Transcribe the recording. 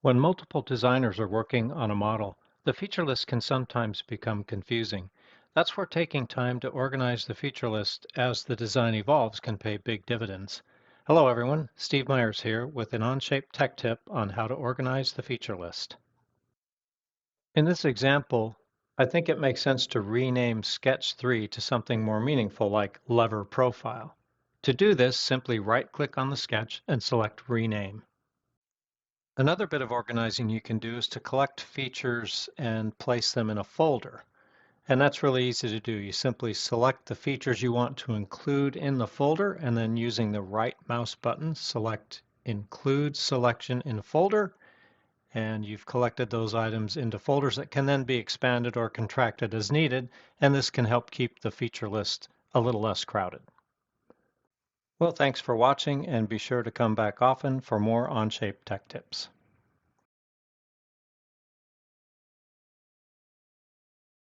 When multiple designers are working on a model, the feature list can sometimes become confusing. That's where taking time to organize the feature list as the design evolves can pay big dividends. Hello everyone, Steve Myers here with an Onshape tech tip on how to organize the feature list. In this example, I think it makes sense to rename Sketch 3 to something more meaningful like Lever Profile. To do this, simply right-click on the sketch and select Rename. Another bit of organizing you can do is to collect features and place them in a folder. And that's really easy to do. You simply select the features you want to include in the folder, and then using the right mouse button, select Include Selection in Folder, and you've collected those items into folders that can then be expanded or contracted as needed, and this can help keep the feature list a little less crowded. Well, thanks for watching, and be sure to come back often for more Onshape tech tips.